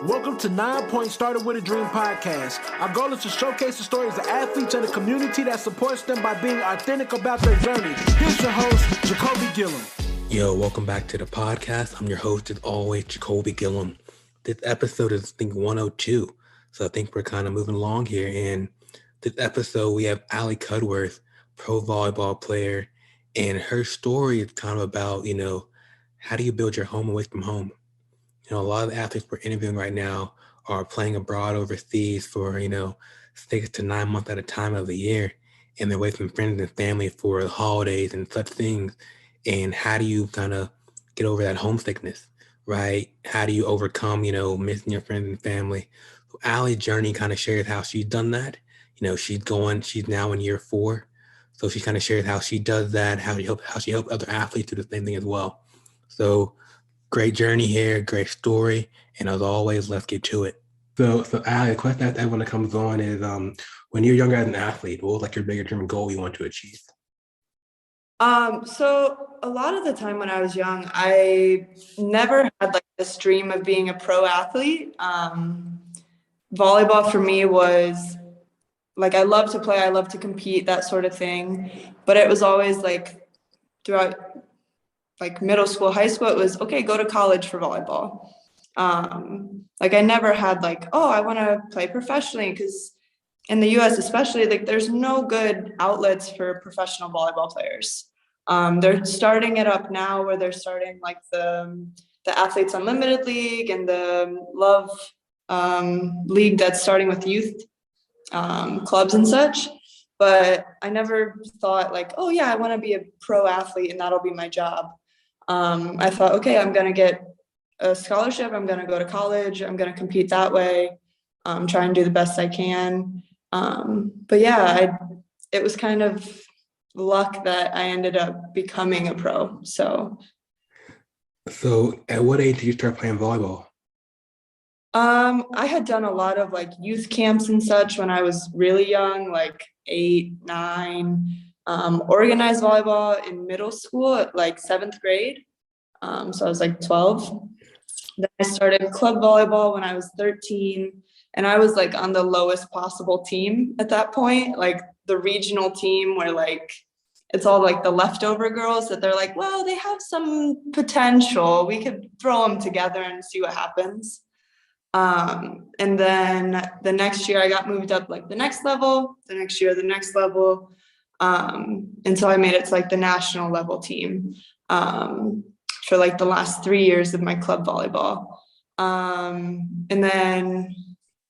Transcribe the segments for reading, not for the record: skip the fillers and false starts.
Welcome to 9 Point Started With a Dream podcast. Our goal is to showcase the stories of athletes and the community that supports them by being authentic about their journey. Here's your host, Jacoby Gillum. Yo, welcome back to the podcast. I'm your host, as always, Jacoby Gillum. This episode is, I think, 102. So I think we're kind of moving along here. And this episode, we have Alli Cudworth, pro volleyball player. And her story is kind of about, how do you build your home away from home? A lot of the athletes we're interviewing right now are playing abroad overseas for, 6 to 9 months at a time of the year. And they're away from friends and family for the holidays and such things. And how do you kind of get over that homesickness, right? How do you overcome, missing your friends and family? So Alli's journey kind of shares how she's done that. She's now in year 4. So she kind of shares how she does that, how she helps other athletes do the same thing as well. So great journey here, great story. And as always, let's get to it. So Alli, the question that everyone that comes on is, when you're younger as an athlete, what was like your bigger dream goal you want to achieve? So a lot of the time when I was young, I never had like this dream of being a pro athlete. Volleyball for me was like, I love to play, I love to compete, that sort of thing. But it was always like throughout like middle school, high school, it was okay, go to college for volleyball. Like I never had like, oh, I want to play professionally, because in the US especially, like there's no good outlets for professional volleyball players. They're starting it up now where they're starting like the Athletes Unlimited League and the Love League that's starting with youth clubs and such. But I never thought like, oh yeah, I want to be a pro athlete and that'll be my job. I thought, okay, I'm going to get a scholarship. I'm going to go to college. I'm going to compete that way. Try and do the best I can. But yeah, it was kind of luck that I ended up becoming a pro. So at what age did you start playing volleyball? I had done a lot of like youth camps and such when I was really young, like 8, 9. Organized volleyball in middle school at like 7th grade. So I was like 12. Then I started club volleyball when I was 13. And I was like on the lowest possible team at that point, like the regional team where like it's all like the leftover girls that they're like, well, they have some potential. We could throw them together and see what happens. And then the next year I got moved up like the next level, the next year, the next level. And so I made it to like the national level team for like the last 3 years of my club volleyball. And then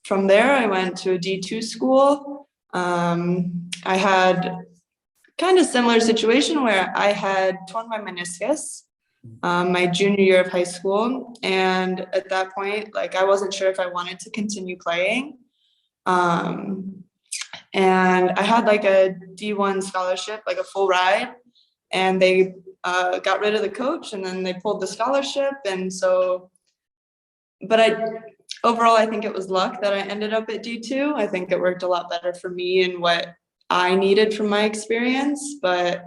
from there, I went to a D2 school. I had kind of similar situation where I had torn my meniscus my junior year of high school. And at that point, like I wasn't sure if I wanted to continue playing. And I had like a D1 scholarship, like a full ride, and they got rid of the coach and then they pulled the scholarship. And so, but overall, I think it was luck that I ended up at D2. I think it worked a lot better for me and what I needed from my experience. But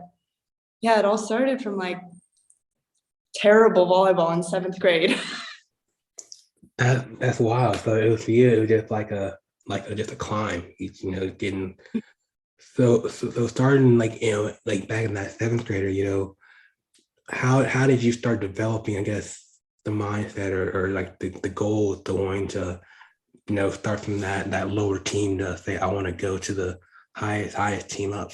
yeah, it all started from like terrible volleyball in 7th grade. That's wild. So it was for you, it was just just a climb, getting so starting like back in that 7th grader, how did you start developing, I guess, the mindset or like the goal to wanting to start from that lower team to say I want to go to the highest team up?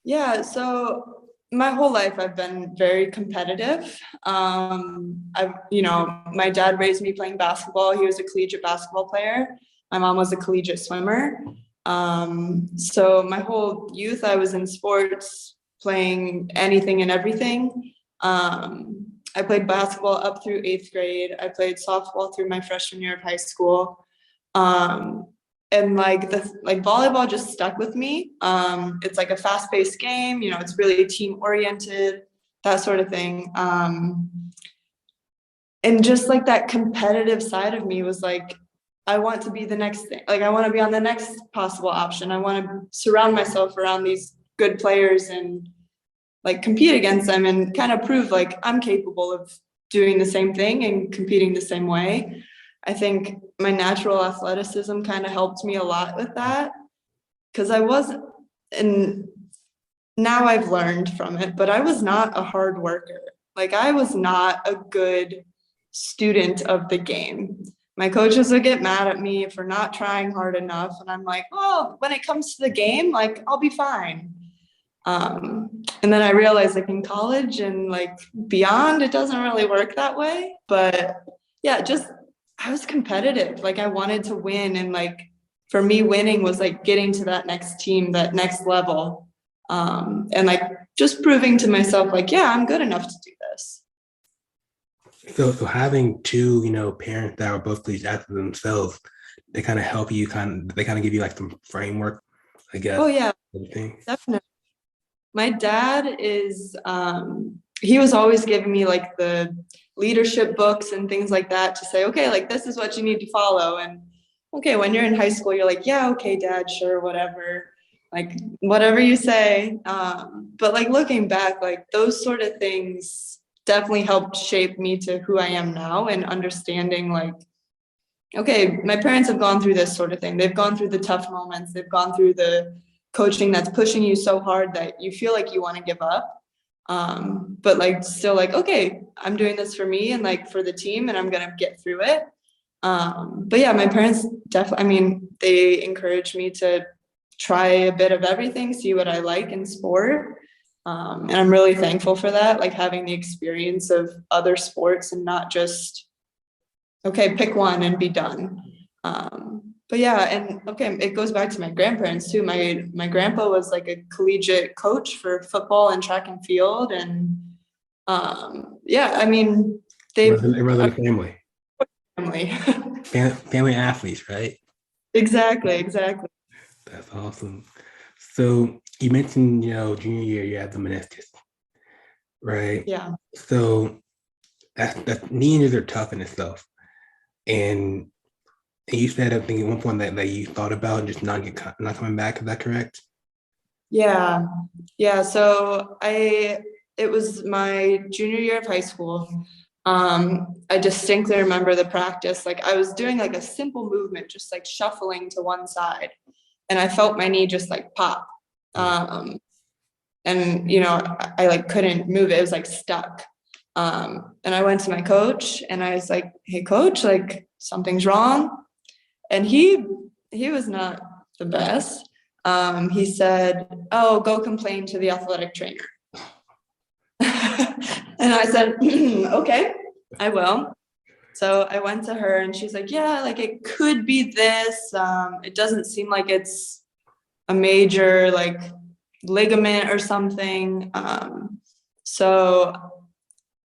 Yeah, so my whole life I've been very competitive. My dad raised me playing basketball. He was a collegiate basketball player. My mom was a collegiate swimmer. So my whole youth I was in sports, playing anything and everything. I played basketball up through 8th grade. I played softball through my freshman year of high school. And like volleyball just stuck with me. It's like a fast-paced game, it's really team-oriented, that sort of thing. And just like that competitive side of me was like, I want to be the next thing. Like I want to be on the next possible option. I want to surround myself around these good players and like compete against them and kind of prove like I'm capable of doing the same thing and competing the same way. I think my natural athleticism kind of helped me a lot with that, because I wasn't, and now I've learned from it, but I was not a hard worker. Like, I was not a good student of the game. My coaches would get mad at me for not trying hard enough. And I'm like, oh, when it comes to the game, like, I'll be fine. And then I realized, like, in college and like beyond, it doesn't really work that way. But yeah, just, I was competitive. Like, I wanted to win. And like, for me, winning was like getting to that next team, that next level. And like just proving to myself, like, yeah, I'm good enough to do this. So having two, parents that are both these athletes themselves, they kind of help you they kind of give you like some framework, I guess. Oh yeah, definitely. My dad is, he was always giving me like the leadership books and things like that to say, okay, like, this is what you need to follow. And okay, when you're in high school, you're like, yeah, okay, Dad, sure, whatever. Like, whatever you say. But like, looking back, like, those sort of things definitely helped shape me to who I am now, and understanding, like, okay, my parents have gone through this sort of thing. They've gone through the tough moments. They've gone through the coaching that's pushing you so hard that you feel like you want to give up. But like, still like, okay, I'm doing this for me and like for the team, and I'm going to get through it. But yeah, my parents definitely, I mean, they encouraged me to try a bit of everything, see what I like in sport. And I'm really thankful for that, like having the experience of other sports and not just, okay, pick one and be done. But yeah, and okay, it goes back to my grandparents too. My grandpa was like a collegiate coach for football and track and field. And yeah, I mean, It runs in the family. Family. Family athletes, right? Exactly. That's awesome. So you mentioned, junior year you had the meniscus, right? Yeah. So that knee injuries are tough in itself. And you said, I think at one point that you thought about just not coming back. Is that correct? Yeah. So it was my junior year of high school. I distinctly remember the practice. Like, I was doing like a simple movement, just like shuffling to one side, and I felt my knee just like pop. And I like couldn't move it. It was like stuck. And I went to my coach and I was like, hey coach, like, something's wrong. And he was not the best. He said, oh, go complain to the athletic trainer. And I said, okay, I will. So I went to her and she's like, yeah, like, it could be this. It doesn't seem like it's a major like ligament or something. So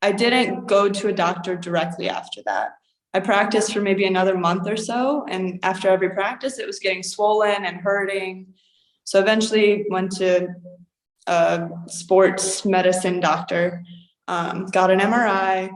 I didn't go to a doctor directly after that. I practiced for maybe another month or so. And after every practice, it was getting swollen and hurting. So eventually went to a sports medicine doctor, got an MRI.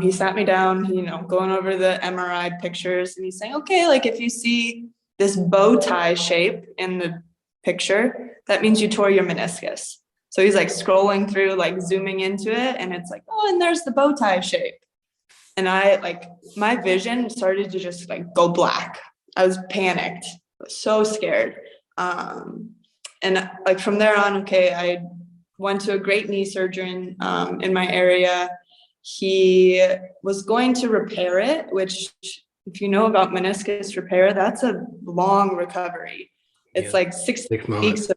He sat me down, going over the MRI pictures, and he's saying, okay, like, if you see this bow tie shape in the picture, that means you tore your meniscus. So he's like scrolling through, like zooming into it, and it's like, oh, and there's the bow tie shape. And I, like, my vision started to just like go black. I was panicked, so scared. And like from there on, okay, I went to a great knee surgeon in my area. He was going to repair it, which, if you know about meniscus repair, that's a long recovery. It's like 6 weeks.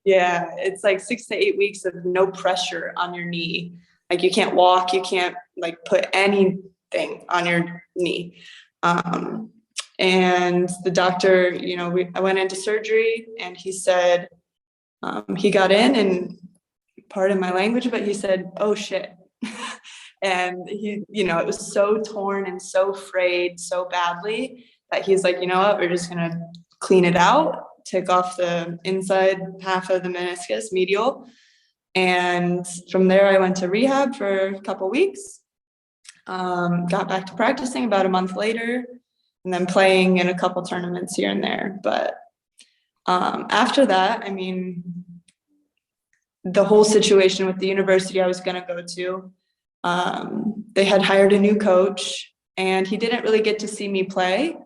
It's like 6 to 8 weeks of no pressure on your knee. Like, you can't walk, you can't like put anything on your knee. And the doctor, I went into surgery, and he said, he got in, and pardon my language, but he said, oh shit. And he, it was so torn and so frayed so badly that he's like, you know what, we're just going to clean it out, take off the inside half of the meniscus, medial. And from there, I went to rehab for a couple weeks, got back to practicing about a month later, and then playing in a couple tournaments here and there. But after that, I mean, the whole situation with the university I was going to go to, they had hired a new coach. and he didn't really get to see me play.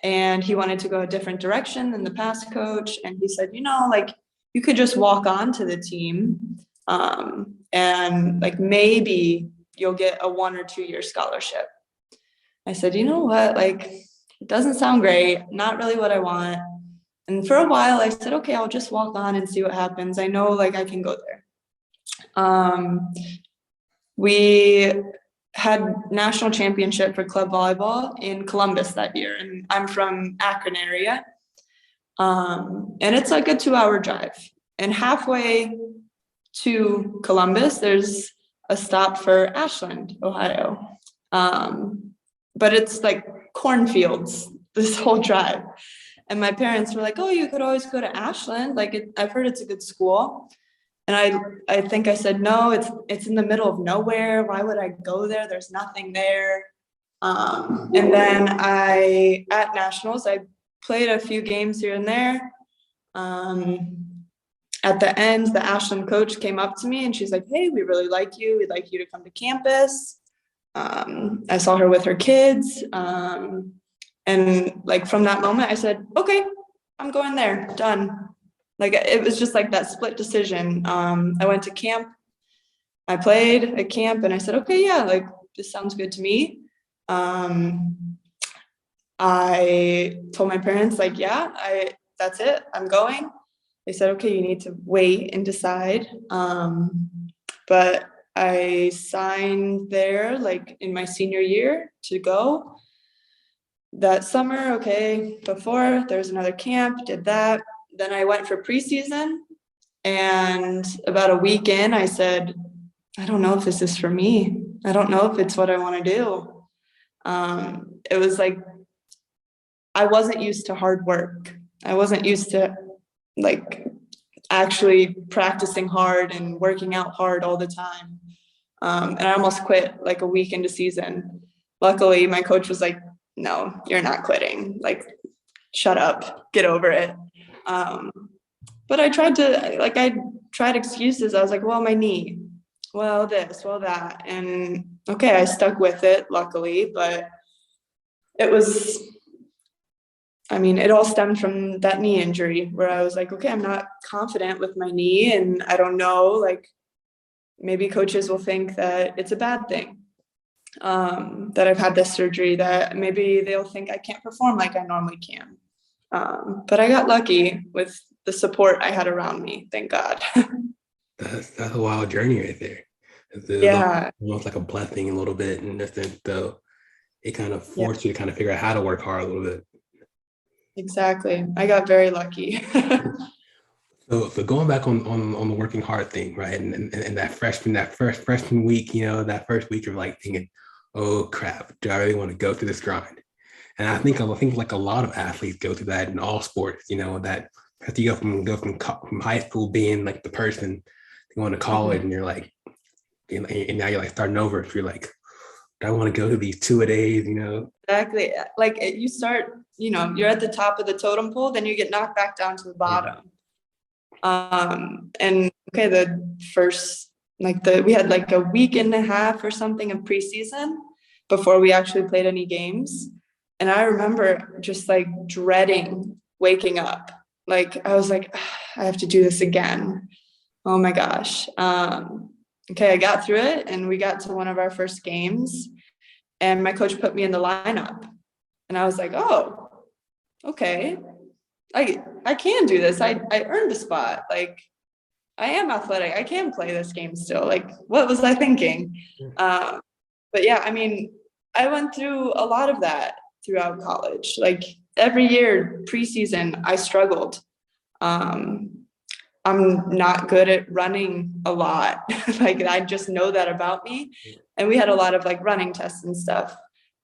And he wanted to go a different direction than the past coach. And he said, like, you could just walk on to the team, and like maybe you'll get a 1 or 2 year scholarship. I said, you know what, like, it doesn't sound great, not really what I want. And for a while I said, okay, I'll just walk on and see what happens. I know, like, I can go there. We had national championship for club volleyball in Columbus that year, and I'm from Akron area. And it's like a 2-hour drive, and halfway to Columbus there's a stop for Ashland, Ohio. But it's like cornfields this whole drive. And my parents were like, oh, you could always go to Ashland. Like, I've heard it's a good school. And I think I said, no, it's in the middle of nowhere. Why would I go there? There's nothing there. And then at nationals, I played a few games here and there. At the end, the Ashland coach came up to me and she's like, hey, we really like you. We'd like you to come to campus. I saw her with her kids. And like from that moment, I said, okay, I'm going there, done. Like, it was just like that split decision. I went to camp, I played at camp, and I said, okay, yeah, like, this sounds good to me. I told my parents, like, yeah, that's it, I'm going. They said, okay, you need to wait and decide. But I signed there like in my senior year to go. That summer, okay, before there was another camp, did that. Then I went for preseason, and about a week in, I said, I don't know if this is for me. I don't know if it's what I want to do. It was like, I wasn't used to hard work. I wasn't used to like actually practicing hard and working out hard all the time. And I almost quit like a week into season. Luckily, my coach was like, no, you're not quitting. Like, shut up, get over it. But I tried excuses. I was like, well, my knee, well, this, well, that. And okay, I stuck with it, luckily, but it all stemmed from that knee injury where I was like, okay, I'm not confident with my knee, and I don't know, like, maybe coaches will think that it's a bad thing, that I've had this surgery, that maybe they'll think I can't perform like I normally can. But I got lucky with the support I had around me, thank God. That's a wild journey right there. Yeah. Almost like a blessing a little bit, and though it kind of forced you to kind of figure out how to work hard a little bit. Exactly. I got very lucky. So going back on the working hard thing, right? And that freshman week, that first week of like thinking, oh crap, do I really want to go through this grind? And I think like a lot of athletes go through that in all sports, that after you go from high school being like the person going to college, and you're like, and now you're like starting over. If you're like, do I want to go to these 2-a-days, Exactly. Like, you start, you're at the top of the totem pole, then you get knocked back down to the bottom. And okay, the first, we had like a week and a half or something of preseason before we actually played any games. And I remember just like dreading waking up. Like, I was like, I have to do this again. Oh my gosh. Okay, I got through it, and we got to one of our first games, and my coach put me in the lineup, and I was like, oh, okay, I can do this. I earned a spot. Like, I am athletic. I can play this game still. Like, what was I thinking? But yeah, I went through a lot of that throughout college. Like, every year preseason, I struggled. I'm not good at running a lot. Like, I just know that about me. And we had a lot of like running tests and stuff.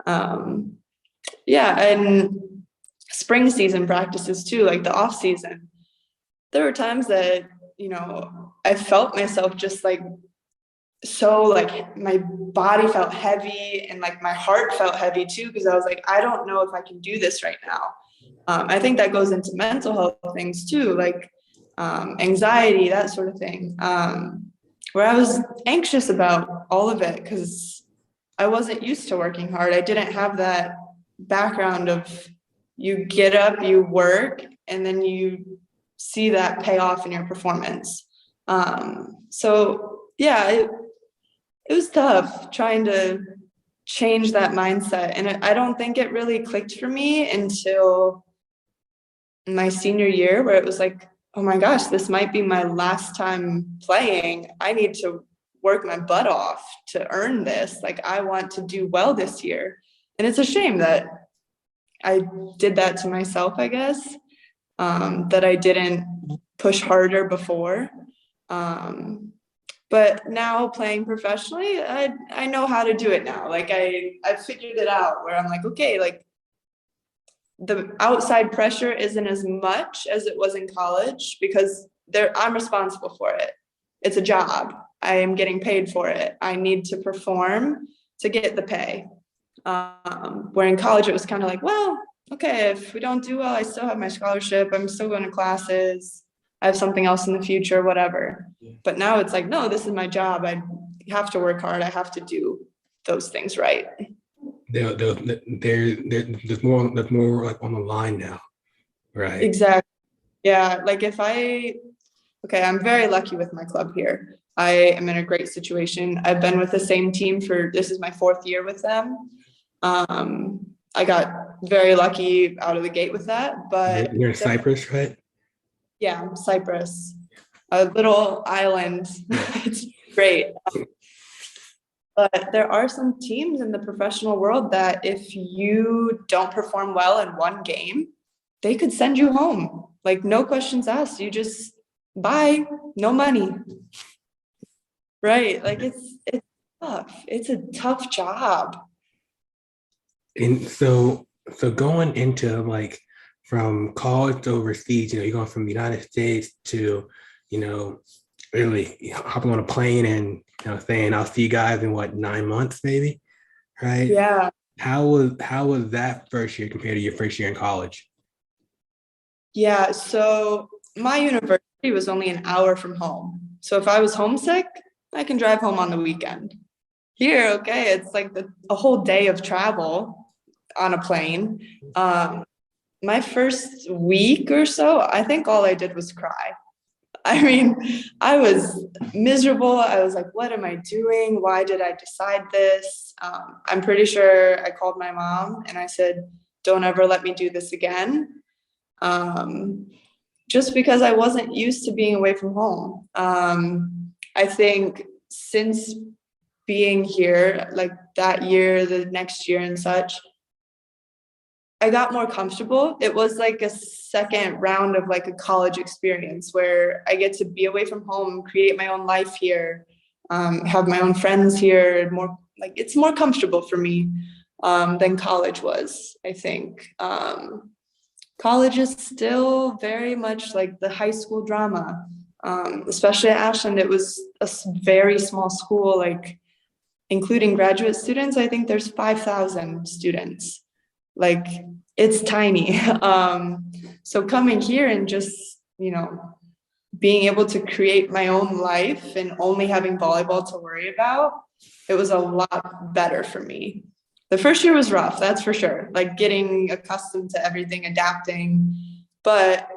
Yeah. And spring season practices too, like the off season. There were times that, I felt myself just like, so like my body felt heavy, and like my heart felt heavy too, because I was like, I don't know if I can do this right now. I think that goes into mental health things too, like anxiety, that sort of thing, where I was anxious about all of it because I wasn't used to working hard. I didn't have that background of you get up, you work, and then you see that pay off in your performance. So yeah, it was tough trying to change that mindset. And I don't think it really clicked for me until my senior year, where it was like, oh my gosh, this might be my last time playing. I need to work my butt off to earn this. Like, I want to do well this year. And it's a shame that I did that to myself, I guess, that I didn't push harder before. But now playing professionally, I know how to do it now. Like I figured it out where I'm like, okay, like the outside pressure isn't as much as it was in college because I'm responsible for it. It's a job. I am getting paid for it. I need to perform to get the pay. Where in college it was kind of like, well, okay, if we don't do well, I still have my scholarship. I'm still going to classes. I have something else in the future, whatever. Yeah. But now it's like, no, this is my job. I have to work hard. I have to do those things right. There's more like on the line now, right? Exactly. Yeah. Like I'm very lucky with my club here. I am in a great situation. I've been with the same team this is my 4th year with them. I got very lucky out of the gate with that, but you're in Cyprus, right? Yeah, Cyprus, a little island. It's great. But there are some teams in the professional world that if you don't perform well in one game, they could send you home. Like, no questions asked. You just bye, no money. Right? Like, it's tough. It's a tough job. And so going into like from college to overseas, you're going from the United States to, really hopping on a plane and, saying, I'll see you guys in 9 months, maybe. Right. Yeah. How was that first year compared to your first year in college? Yeah. So my university was only an hour from home. So if I was homesick, I can drive home on the weekend. Here, okay, it's like a whole day of travel on a plane. My first week or so, I think all I did was cry. I mean, I was miserable. I was like, what am I doing? Why did I decide this? I'm pretty sure I called my mom and I said, don't ever let me do this again. Just because I wasn't used to being away from home. I think since being here, like that year, the next year and such, I got more comfortable. It was like a second round of like a college experience where I get to be away from home, create my own life here, have my own friends here, more like it's more comfortable for me than college was, I think. College is still very much like the high school drama, especially at Ashland. It was a very small school, like including graduate students. I think there's 5,000 students. Like, it's tiny. So coming here and just, being able to create my own life and only having volleyball to worry about, it was a lot better for me. The first year was rough, that's for sure. Like getting accustomed to everything, adapting. But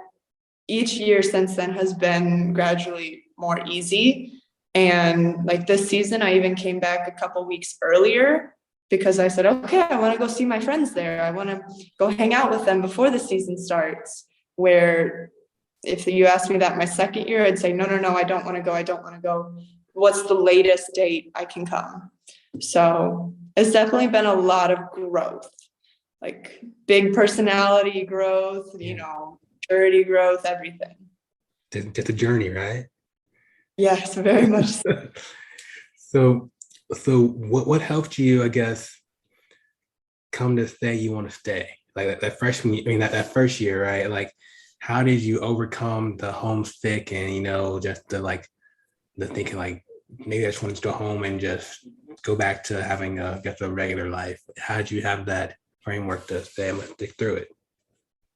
each year since then has been gradually more easy. And like this season, I even came back a couple weeks earlier because I said, okay, I want to go see my friends there. I want to go hang out with them before the season starts. Where if you asked me that my second year, I'd say, no, I don't want to go. I don't want to go. What's the latest date I can come? So it's definitely been a lot of growth, like big personality growth, maturity growth, everything. Just a journey, right? Yes, very much so. So what helped you, I guess, come to say you want to stay? Like that freshman, that first year, right? Like, how did you overcome the homesick and, just the thinking like, maybe I just want to go home and just go back to having a regular life? How did you have that framework to say, I'm going to stick through it?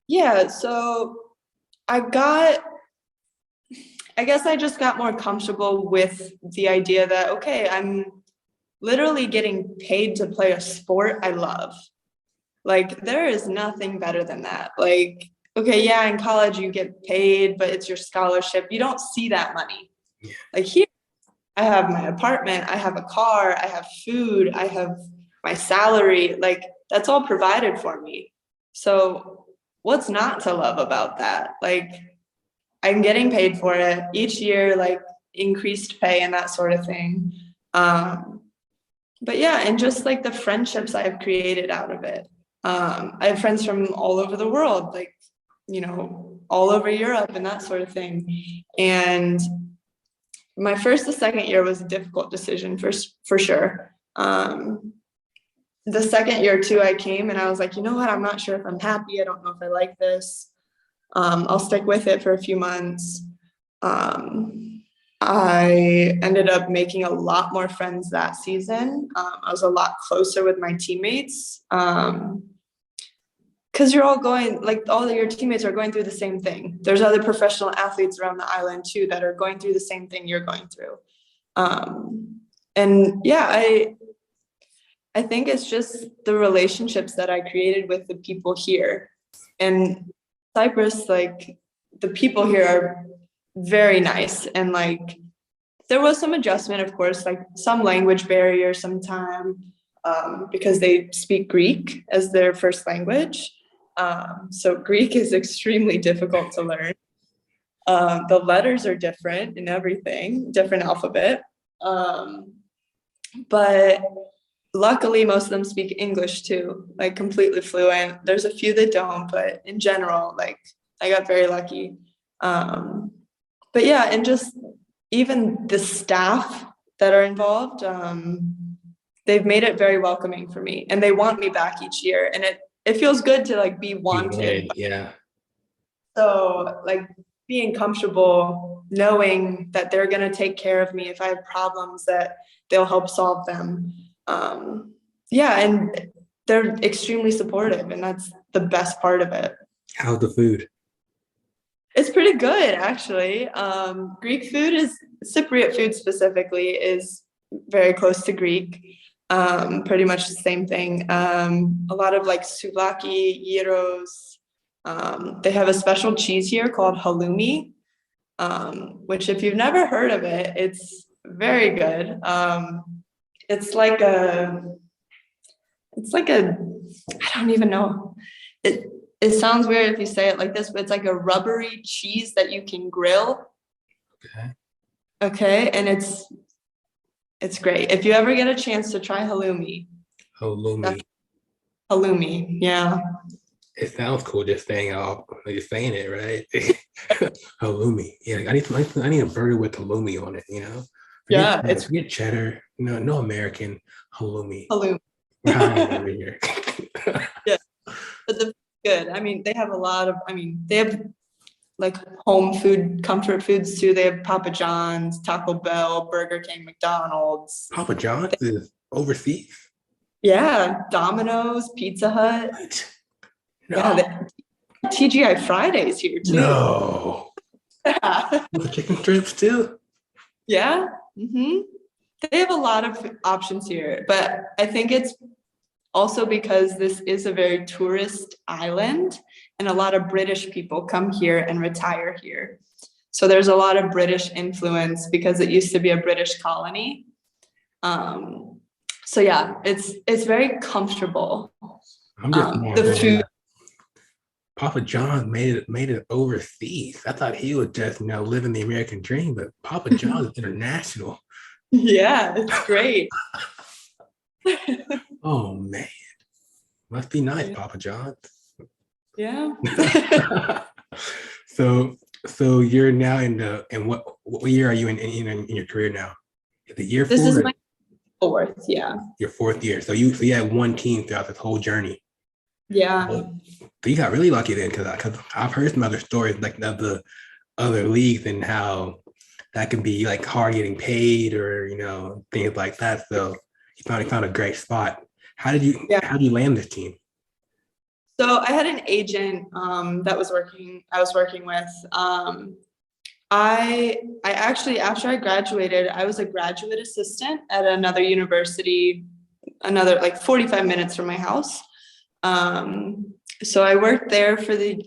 Yeah, so I guess I just got more comfortable with the idea that, okay, I'm literally getting paid to play a sport I love. Like, there is nothing better than that. Like, okay, yeah, in college you get paid, but it's your scholarship. You don't see that money. Like, here, I have my apartment, I have a car, I have food, I have my salary. Like, that's all provided for me. So what's not to love about that? Like, I'm getting paid for it each year, like increased pay and that sort of thing. But yeah, and just like the friendships I've created out of it. I have friends from all over the world, like, all over Europe and that sort of thing. And my first to second year was a difficult decision for sure. The second year too, I came and I was like, you know what? I'm not sure if I'm happy. I don't know if I like this. I'll stick with it for a few months. I ended up making a lot more friends that season. I was a lot closer with my teammates. Because you're all going, like, all of your teammates are going through the same thing. There's other professional athletes around the island too that are going through the same thing you're going through. And yeah, I think it's just the relationships that I created with the people here. And Cyprus, like, the people here are very nice. And like, there was some adjustment, of course, like some language barrier sometime, because they speak Greek as their first language. So Greek is extremely difficult to learn. The letters are different and everything, different alphabet. But luckily, most of them speak English too, like completely fluent. There's a few that don't, but in general, like, I got very lucky. But yeah, and just even the staff that are involved, they've made it very welcoming for me, and they want me back each year, and it feels good to like be wanted. Yeah. So like being comfortable knowing that they're going to take care of me if I have problems, that they'll help solve them. Yeah, and they're extremely supportive, and that's the best part of it. How's the food? It's pretty good, actually. Greek food Cypriot food specifically is very close to Greek. Pretty much the same thing. A lot of like souvlaki, gyros. They have a special cheese here called halloumi, which if you've never heard of it, it's very good. It's like a, I don't even know. It sounds weird if you say it like this, but it's like a rubbery cheese that you can grill. Okay, and it's great. If you ever get a chance to try halloumi. Halloumi, yeah. It sounds cool just saying it, right? Halloumi. Yeah, I need a burger with halloumi on it, Forget cheddar, no American halloumi. Halloumi. Over here. Yeah, but the good. I mean, they have they have like home food, comfort foods too. They have Papa John's, Taco Bell, Burger King, McDonald's. Papa John's is overseas? Yeah, Domino's, Pizza Hut. What? No. Yeah, TGI Fridays here too. No. Yeah. The chicken strips too? Yeah. Mm-hmm. They have a lot of options here, but I think it's also because this is a very tourist island, and a lot of British people come here and retire here. So there's a lot of British influence because it used to be a British colony. So yeah, it's very comfortable. I'm just the food. Papa John made it overseas. I thought he would just living the American dream, but Papa John's is international. Yeah, it's great. Oh man, must be nice, Papa John. Yeah. So you're now in what year are you in your career now? The year this four? Is my fourth, yeah. Your fourth year. So you had one team throughout this whole journey. Yeah. So you got really lucky then, because I've heard some other stories like of the other leagues and how that can be like hard getting paid or things like that. So you found a great spot. How did you land this team? So I had an agent that I was working with. I actually, after I graduated, I was a graduate assistant at another university, another like 45 minutes from my house. So I worked there for the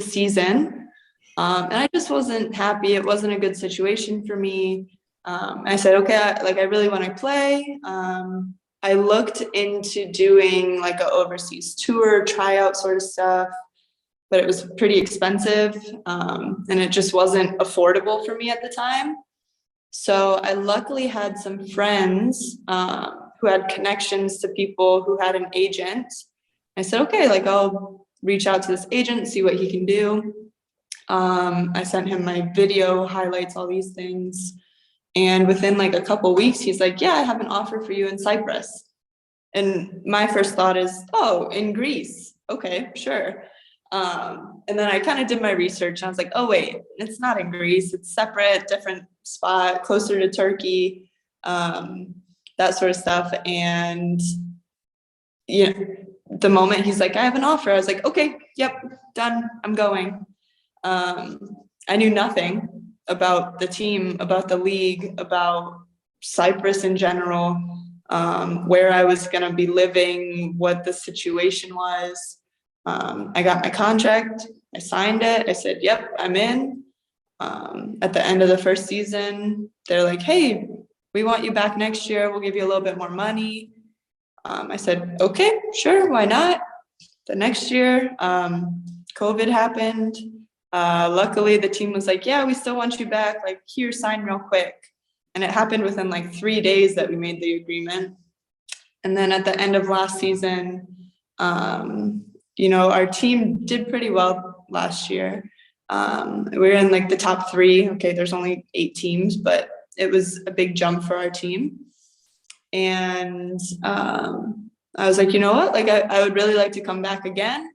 season, and I just wasn't happy. It wasn't a good situation for me. I said, okay, I really want to play. I looked into doing like an overseas tour, tryout sort of stuff, but it was pretty expensive, and it just wasn't affordable for me at the time. So I luckily had some friends who had connections to people who had an agent. I said, okay, like I'll reach out to this agent, see what he can do. I sent him my video highlights, all these things. And within like a couple weeks, he's like, yeah, I have an offer for you in Cyprus. And my first thought is, oh, in Greece. Okay, sure. And then I kind of did my research and I was like, oh, wait, it's not in Greece. It's separate, different spot, closer to Turkey, that sort of stuff. And yeah, the moment he's like, I have an offer, I was like, okay, yep, done. I'm going. I knew nothing about the team, about the league, about Cyprus in general, where I was going to be living, what the situation was. I got my contract, I signed it, I said, yep, I'm in. At the end of the first season, they're like, hey, we want you back next year. We'll give you a little bit more money. I said, okay, sure, why not? The next year, COVID happened. Luckily, the team was like, yeah, we still want you back. Like, here, sign real quick. And it happened within like 3 days that we made the agreement. And then at the end of last season, our team did pretty well last year. We were in like the top 3. Okay, there's only 8 teams, but it was a big jump for our team. And I was like, you know what? Like, I would really like to come back again.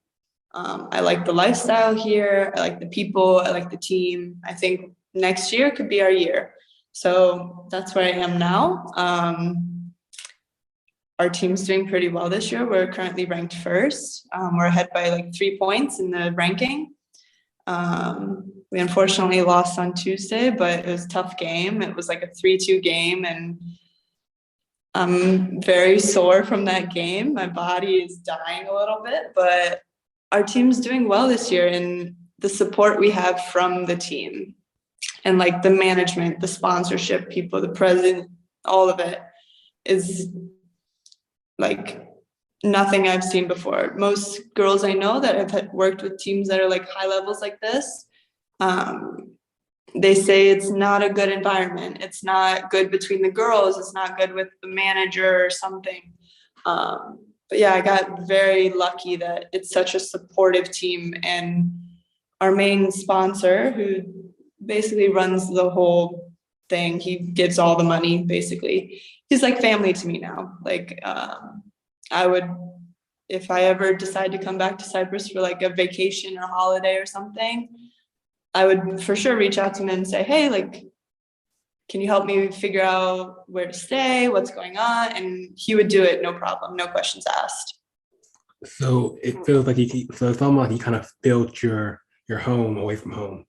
I like the lifestyle here. I like the people. I like the team. I think next year could be our year. So that's where I am now. Our team's doing pretty well this year. We're currently ranked first. We're ahead by like 3 points in the ranking. We unfortunately lost on Tuesday, but it was a tough game. It was like a 3-2 game, and I'm very sore from that game. My body is dying a little bit, but our team's doing well this year, and the support we have from the team and like the management, the sponsorship people, the president, all of it is like nothing I've seen before. Most girls I know that have worked with teams that are like high levels like this, they say it's not a good environment. It's not good between the girls. It's not good with the manager or something. But yeah, I got very lucky that it's such a supportive team, and our main sponsor, who basically runs the whole thing, he gives all the money basically. He's like family to me now. Like, I would, if I ever decide to come back to Cyprus for like a vacation or holiday or something, I would for sure reach out to him and say, hey, like, can you help me figure out where to stay, what's going on? And he would do it, no problem, no questions asked. So it feels like so it's almost like you kind of built your home away from home.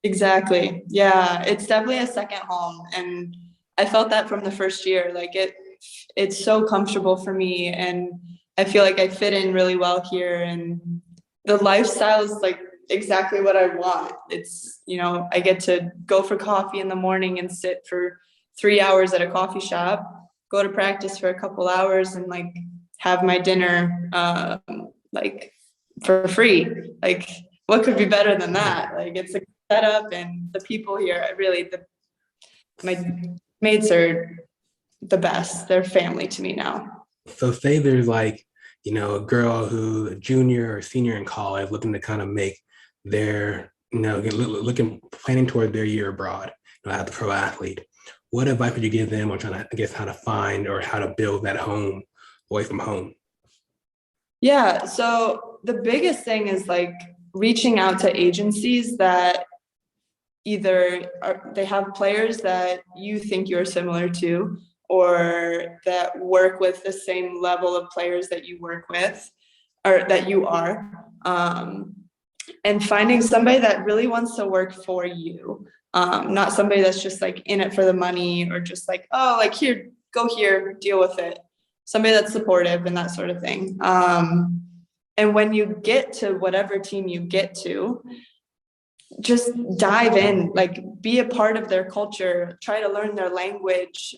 Exactly. Yeah, it's definitely a second home. And I felt that from the first year. Like it's so comfortable for me, and I feel like I fit in really well here, and the lifestyle is like exactly what I want. It's, I get to go for coffee in the morning and sit for 3 hours at a coffee shop, go to practice for a couple hours, and like have my dinner like for free. Like, what could be better than that? Like, it's a setup, and the people here, my mates are the best. They're family to me now. So say there's like, a girl who's a junior or senior in college looking to kind of make their, planning toward their year abroad, as a pro athlete. What advice would you give them on trying to, I guess, how to find or how to build that home away from home? Yeah. So the biggest thing is like reaching out to agencies that either they have players that you think you're similar to, or that work with the same level of players that you work with or that you are, and finding somebody that really wants to work for you. Not somebody that's just like in it for the money or just like, oh, like here, go here, deal with it. Somebody that's supportive and that sort of thing. And when you get to whatever team you get to, just dive in, like be a part of their culture, try to learn their language,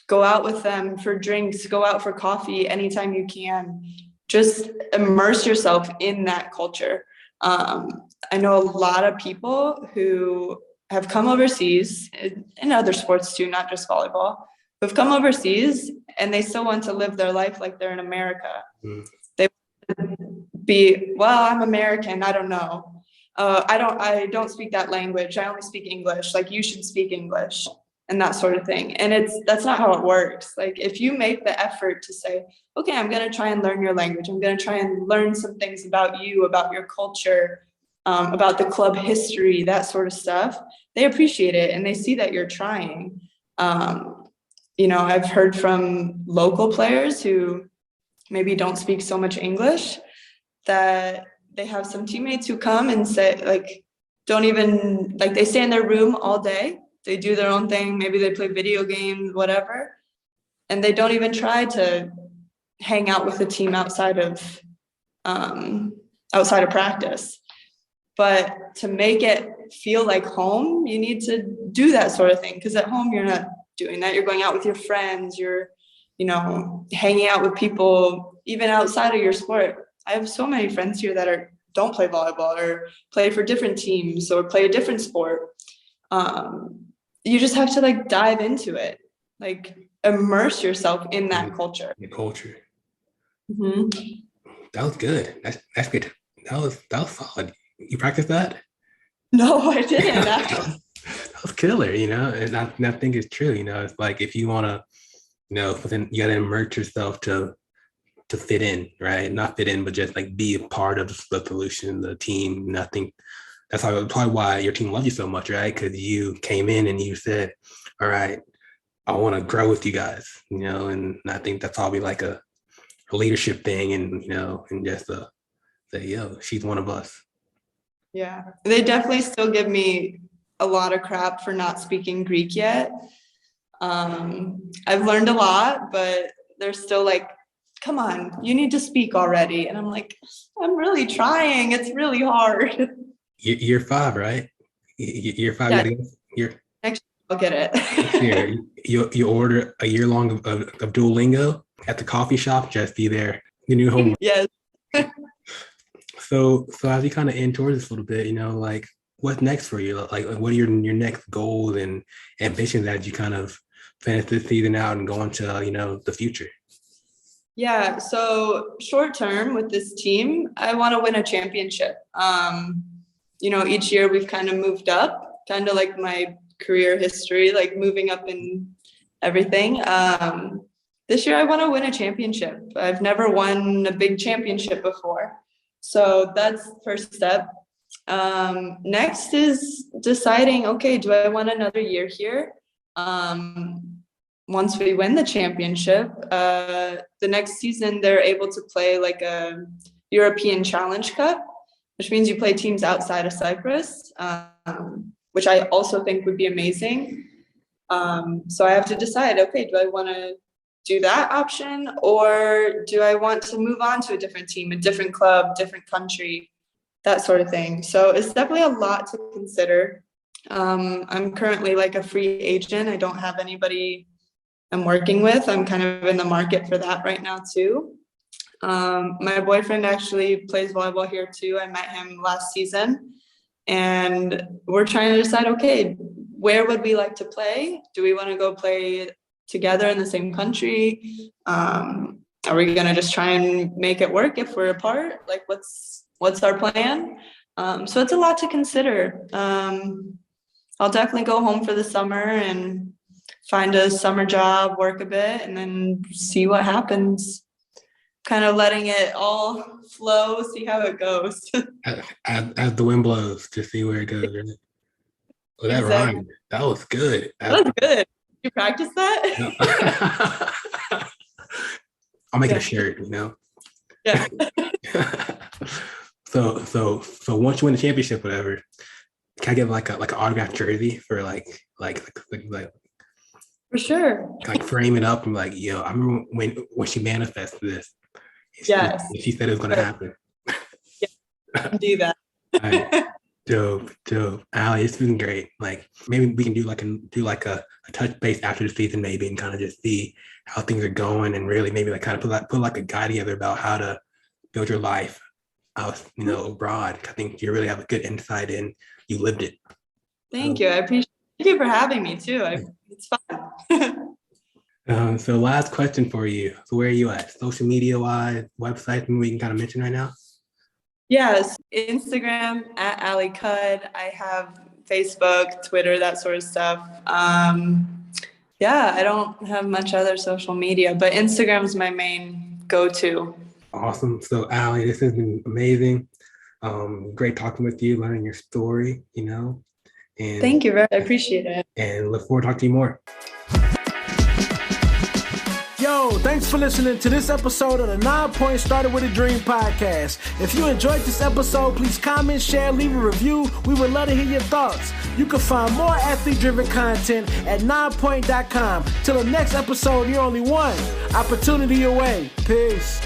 go out with them for drinks, go out for coffee anytime you can. Just immerse yourself in that culture. I know a lot of people who have come overseas in other sports too, not just volleyball, who've come overseas and they still want to live their life like they're in America. They be, well, I'm American, I don't know. I don't speak that language. I only speak English. Like you should speak English and that sort of thing. And that's not how it works. Like if you make the effort to say, okay, I'm going to try and learn your language. I'm going to try and learn some things about you, about your culture, about the club history, that sort of stuff. They appreciate it and they see that you're trying. I've heard from local players who maybe don't speak so much English that they have some teammates who come and say, like, don't even, like, they stay in their room all day. They do their own thing. Maybe they play video games, whatever. And they don't even try to hang out with the team outside of practice. But to make it feel like home, you need to do that sort of thing. Because at home, you're not doing that. You're going out with your friends. You're, hanging out with people, even outside of your sport. I have so many friends here that don't play volleyball or play for different teams or play a different sport. You just have to like dive into it, like immerse yourself in that culture. The culture. Mm-hmm. That was good. That's good. That was solid. You practiced that? No, I didn't. That was killer, and I think it's true, it's like if you want to, then you got to immerse yourself to fit in, right? Not fit in, but just like be a part of the solution, the team. And I think that's probably why your team loves you so much, right? Because you came in and you said, all right, I want to grow with you guys, and I think that's probably like a leadership thing and, and just say, yo, she's one of us. Yeah, they definitely still give me a lot of crap for not speaking Greek yet. I've learned a lot, but they're still like, come on, you need to speak already. And I'm like, I'm really trying. It's really hard. Year 5, right? Year 5, yeah. Next year I'll get it. Here, you order a year long of Duolingo at the coffee shop, just be there. Your new homework. Yes. So as you kind of end towards this a little bit, like what's next for you? Like what are your next goals and ambitions as you kind of finish this season out and go into, the future? Yeah, so short term with this team, I want to win a championship. Each year we've kind of moved up, kind of like my career history, like moving up in everything. This year I want to win a championship. I've never won a big championship before. So that's the first step. Next is deciding, okay, do I want another year here? Once we win the championship, the next season they're able to play like a European Challenge Cup, which means you play teams outside of Cyprus, which I also think would be amazing. So I have to decide, okay, do I want to do that option or do I want to move on to a different team, a different club, different country, that sort of thing. So it's definitely a lot to consider. I'm currently like a free agent. I don't have anybody I'm working with. I'm kind of in the market for that right now too. My boyfriend actually plays volleyball here too. I met him last season and we're trying to decide, okay, where would we like to play? Do we want to go play together in the same country? Are we going to just try and make it work if we're apart? Like what's our plan? So it's a lot to consider. I'll definitely go home for the summer and find a summer job, work a bit, and then see what happens. Kind of letting it all flow, see how it goes. As the wind blows, to see where it goes. Right? Well, that Exactly. rhymed. That was good. That was good. You practice that? No. I'll make it a shirt, Yeah. So once you win the championship, whatever, can I get like an autographed jersey for like For sure. like frame it up and like, yo, I remember when she manifested this. Yes. She said it was gonna happen. Yeah, do that. All right. Dope. Alli, it's been great. Like maybe we can do like a touch base after the season maybe and kind of just see how things are going and really maybe like kind of put like a guide together about how to build your life out, abroad. I think you really have a good insight and you lived it. Thank you. I appreciate you for having me too. It's fun. So last question for you. So where are you at? Social media wise, website we can kind of mention right now? Yes, Instagram at Alli Cud. I have Facebook, Twitter, that sort of stuff. Yeah, I don't have much other social media, but Instagram's my main go-to. Awesome. So Alli, this has been amazing. Great talking with you, learning your story, And thank you, I appreciate it. And look forward to talking to you more. Yo, thanks for listening to this episode of the 9 Point Started With a Dream podcast. If you enjoyed this episode, please comment, share, leave a review. We would love to hear your thoughts. You can find more athlete-driven content at 9point.com. Till the next episode, you're only one opportunity away. Peace.